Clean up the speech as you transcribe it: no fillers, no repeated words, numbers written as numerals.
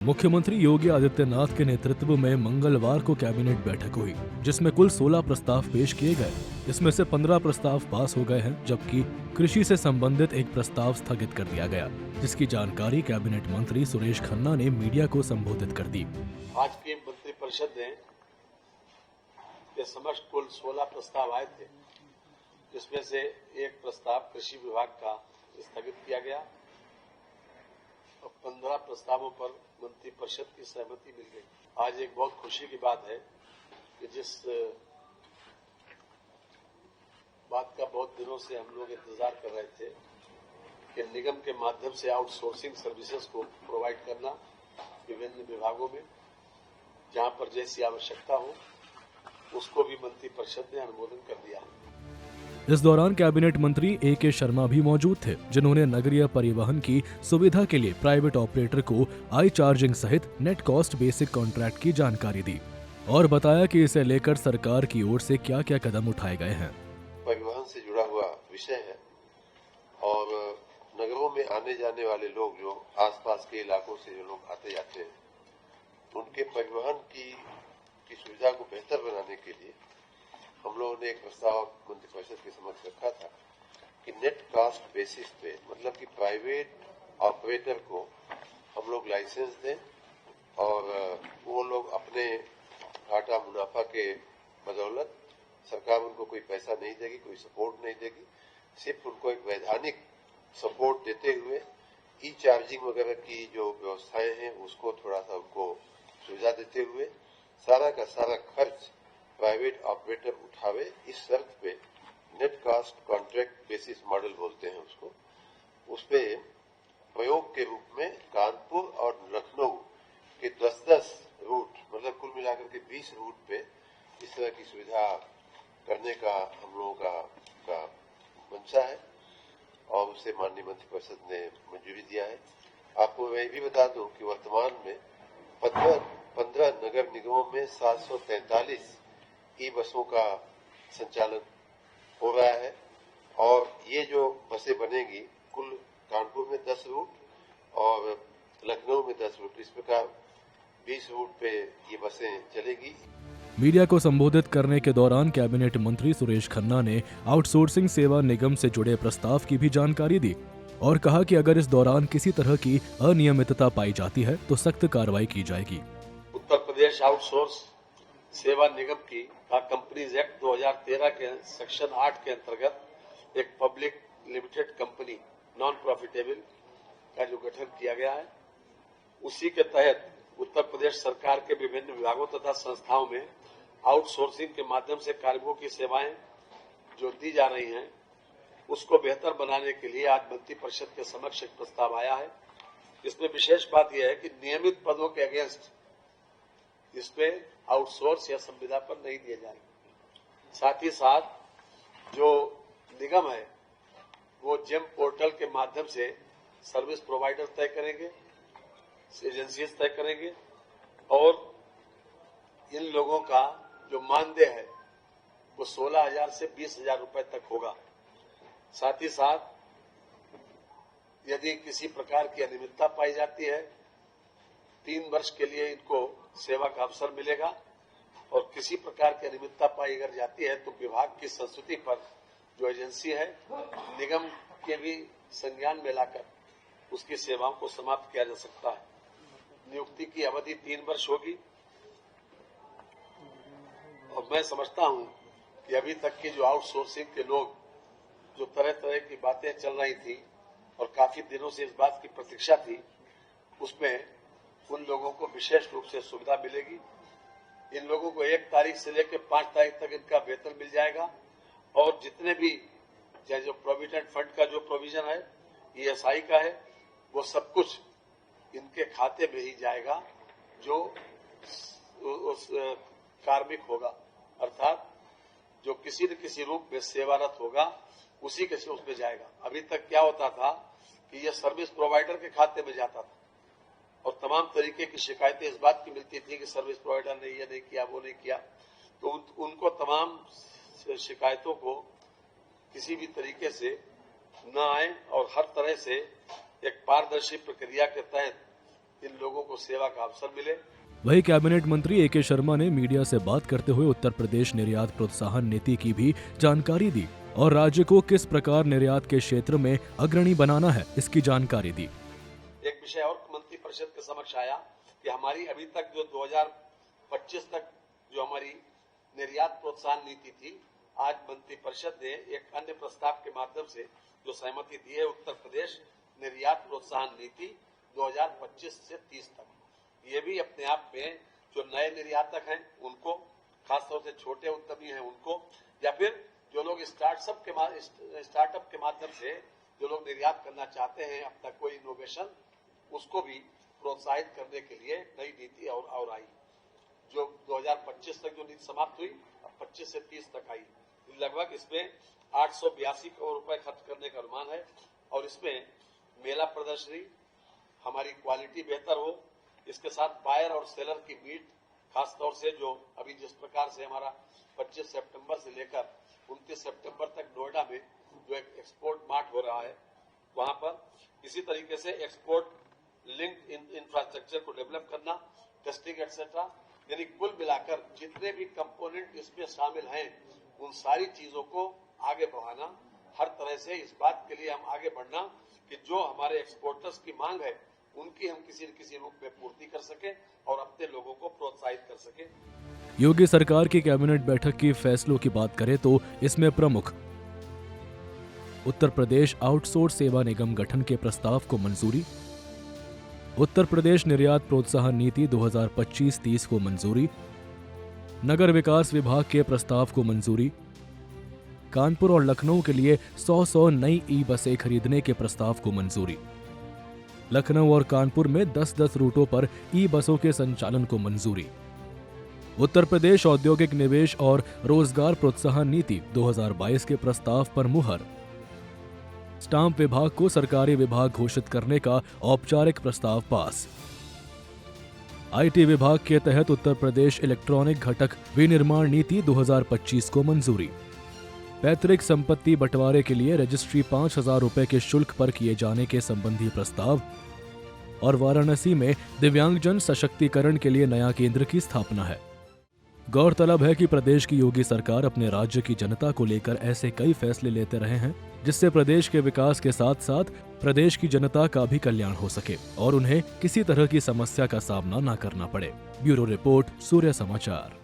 मुख्यमंत्री योगी आदित्यनाथ के नेतृत्व में मंगलवार को कैबिनेट बैठक हुई, जिसमें कुल 16 प्रस्ताव पेश किए गए। इसमें से 15 प्रस्ताव पास हो गए हैं, जबकि कृषि से संबंधित एक प्रस्ताव स्थगित कर दिया गया, जिसकी जानकारी कैबिनेट मंत्री सुरेश खन्ना ने मीडिया को संबोधित कर दी। आज की मंत्रिपरिषद ने के समक्ष कुल 16 प्रस्ताव आए थे, जिसमें से एक प्रस्ताव कृषि विभाग का स्थगित किया गया और 15 प्रस्तावों पर मंत्रिपरिषद की सहमति मिल गई। आज एक बहुत खुशी की बात है कि जिस बात का बहुत दिनों से हम लोग इंतजार कर रहे थे कि निगम के माध्यम से आउटसोर्सिंग सर्विसेज को प्रोवाइड करना विभिन्न विभागों में, जहां पर जैसी आवश्यकता हो, उसको भी मंत्रिपरिषद ने अनुमोदन कर दिया है। इस दौरान कैबिनेट मंत्री A.K. शर्मा भी मौजूद थे, जिन्होंने नगरीय परिवहन की सुविधा के लिए प्राइवेट ऑपरेटर को आई चार्जिंग सहित नेट कॉस्ट बेसिक कॉन्ट्रैक्ट की जानकारी दी और बताया कि इसे लेकर सरकार की ओर से क्या क्या कदम उठाए गए हैं। परिवहन से जुड़ा हुआ विषय है और नगरों में आने जाने वाले लोग जो आसपास के इलाकों से जो लोग आते जाते हैं, उनके परिवहन की सुविधा को बेहतर बनाने के लिए हम लोगों ने एक प्रस्ताव मंत्रिपरिषद के समक्ष रखा था कि नेट कास्ट बेसिस पे, मतलब कि प्राइवेट ऑपरेटर को हम लोग लाइसेंस दें और वो लोग अपने घाटा मुनाफा के बदौलत, सरकार उनको कोई पैसा नहीं देगी, कोई सपोर्ट नहीं देगी, सिर्फ उनको एक वैधानिक सपोर्ट देते हुए ई चार्जिंग वगैरह की जो व्यवस्थाएं हैं उसको थोड़ा सा उनको सुविधा देते हुए सारा का सारा खर्च प्राइवेट ऑपरेटर उठावे, इस शर्त पे net cost contract basis model बोलते हैं उसको, उसपे प्रयोग के रूप में कानपुर और लखनऊ के 10-10 रूट, मतलब कुल मिलाकर के 20 रूट पे इस तरह की सुविधा करने का हम लोगों का मंशा है और उसे माननीय मंत्रिपरिषद ने मंजूरी दिया है। आपको मैं भी बता दूं कि वर्तमान में 15 नगर निगमों में 743 ई बसों का संचालन हो रहा है और ये जो बसें बनेंगी, कुल कानपुर में 10 रूट और लखनऊ में 10 रूट, इस प्रकार 20 रूट पे ये बसें चलेगी। मीडिया को संबोधित करने के दौरान कैबिनेट मंत्री सुरेश खन्ना ने आउटसोर्सिंग सेवा निगम से जुड़े प्रस्ताव की भी जानकारी दी और कहा कि अगर इस दौरान किसी तरह की अनियमितता पाई जाती है तो सख्त कार्रवाई की जाएगी। उत्तर प्रदेश आउटसोर्स सेवा निगम की कंपनीज एक्ट 2013 के सेक्शन 8 के अंतर्गत एक public limited company non profitable का जो गठन किया गया है, उसी के तहत उत्तर प्रदेश सरकार के विभिन्न विभागों तथा संस्थाओं में आउटसोर्सिंग के माध्यम से कार्मिकों की सेवाएं जो दी जा रही हैं, उसको बेहतर बनाने के लिए आज मंत्रिपरिषद के समक्ष एक प्रस्ताव आया है। इसमें विशेष बात यह है कि नियमित पदों के अगेंस्ट इसमें आउटसोर्स या संविदा पर नहीं दिए जाएंगे। साथ ही साथ जो निगम है वो जेम पोर्टल के माध्यम से सर्विस प्रोवाइडर तय करेंगे, एजेंसीज तय करेंगे और इन लोगों का जो मानदेय है वो 16,000 से 20,000 रुपए तक होगा। साथ ही साथ यदि किसी प्रकार की अनियमितता पाई जाती है, 3 वर्ष के लिए इनको सेवा का अवसर मिलेगा और किसी प्रकार की अनियमितता पाई अगर जाती है तो विभाग की संस्तुति पर जो एजेंसी है, निगम के भी संज्ञान में लाकर उसकी सेवाओं को समाप्त किया जा सकता है। नियुक्ति की अवधि 3 वर्ष होगी और मैं समझता हूं कि अभी तक की जो आउटसोर्सिंग के लोग जो तरह तरह की बातें चल रही थी और काफी दिनों से इस बात की प्रतीक्षा थी, उसमें उन लोगों को विशेष रूप से सुविधा मिलेगी। इन लोगों को 1 तारीख से लेकर 5 तारीख तक इनका वेतन मिल जाएगा और जितने भी जो प्रोविडेंट फंड का जो प्रोविजन है, ESI का है, वो सब कुछ इनके खाते में ही जाएगा जो उस कार्मिक होगा, अर्थात जो किसी न किसी रूप में सेवारत होगा उसी के उसमें जाएगा। अभी तक क्या होता था कि यह सर्विस प्रोवाइडर के खाते में जाता था और तमाम तरीके की शिकायतें इस बात की मिलती थी कि सर्विस प्रोवाइडर ने ये नहीं किया, वो नहीं किया, तो उनको तमाम शिकायतों को किसी भी तरीके से न आए और हर तरह से एक पारदर्शी प्रक्रिया के तहत इन लोगों को सेवा का अवसर मिले। वही कैबिनेट मंत्री ए.के. शर्मा ने मीडिया से बात करते हुए उत्तर प्रदेश निर्यात प्रोत्साहन नीति की भी जानकारी दी और राज्य को किस प्रकार निर्यात के क्षेत्र में अग्रणी बनाना है इसकी जानकारी दी। एक विषय और मंत्री परिषद के समक्ष आया कि हमारी अभी तक जो 2025 तक जो हमारी निर्यात प्रोत्साहन नीति थी, आज मंत्री परिषद ने एक अन्य प्रस्ताव के माध्यम से जो सहमति दी है, उत्तर प्रदेश निर्यात प्रोत्साहन नीति 2025 से 30 तक। ये भी अपने आप में जो नए निर्यातक हैं उनको, खासतौर से छोटे उद्यमी हैं उनको, या फिर जो लोग स्टार्टअप के माध्यम से जो लोग निर्यात करना चाहते हैं, अब तक कोई इनोवेशन, उसको भी प्रोत्साहित करने के लिए नई नीति और आई। जो 2025 तक जो नीति समाप्त हुई, अब 25 से 30 तक आई। लगभग इसमें 882 करोड़ रुपए खर्च करने का अनुमान है और इसमें मेला प्रदर्शनी, हमारी क्वालिटी बेहतर हो, इसके साथ बायर और सेलर की मीट, खासतौर से जो अभी जिस प्रकार से हमारा 25 सितंबर से लेकर 29 सितंबर तक नोएडा में जो एक एक्सपोर्ट मार्ट हो रहा है, वहां पर इसी तरीके से एक्सपोर्ट लिंक्ड इंफ्रास्ट्रक्चर को डेवलप करना, टेस्टिंग एक्सेट्रा, यानी कुल मिलाकर जितने भी कंपोनेंट इसमें शामिल हैं, उन सारी चीजों को आगे बढ़ाना। हर तरह से इस बात के लिए हम आगे बढ़ना कि जो हमारे एक्सपोर्टर्स की मांग है, उनकी हम किसी न किसी रूप में पूर्ति कर सके और अपने लोगों को प्रोत्साहित कर सके। योगी सरकार की कैबिनेट बैठक की फैसलों की बात करें तो इसमें प्रमुख उत्तर प्रदेश आउटसोर्स सेवा निगम गठन के प्रस्ताव को मंजूरी, उत्तर प्रदेश निर्यात प्रोत्साहन नीति 2025-30 को मंजूरी, नगर विकास विभाग के प्रस्ताव को मंजूरी, कानपुर और लखनऊ के लिए 100 नई ई बसें खरीदने के प्रस्ताव को मंजूरी, लखनऊ और कानपुर में 10-10 रूटों पर ई बसों के संचालन को मंजूरी, उत्तर प्रदेश औद्योगिक निवेश और रोजगार प्रोत्साहन नीति 2022 के प्रस्ताव पर मुहर, स्टाम्प विभाग को सरकारी विभाग घोषित करने का औपचारिक प्रस्ताव पास, आईटी विभाग के तहत उत्तर प्रदेश इलेक्ट्रॉनिक घटक विनिर्माण नीति 2025 को मंजूरी, पैतृक संपत्ति बंटवारे के लिए रजिस्ट्री 5,000 रुपए के शुल्क पर किए जाने के संबंधी प्रस्ताव और वाराणसी में दिव्यांगजन सशक्तिकरण के लिए नया केंद्र की स्थापना है। गौरतलब है कि प्रदेश की योगी सरकार अपने राज्य की जनता को लेकर ऐसे कई फैसले लेते रहे हैं जिससे प्रदेश के विकास के साथ साथ प्रदेश की जनता का भी कल्याण हो सके और उन्हें किसी तरह की समस्या का सामना न करना पड़े। ब्यूरो रिपोर्ट, सूर्य समाचार।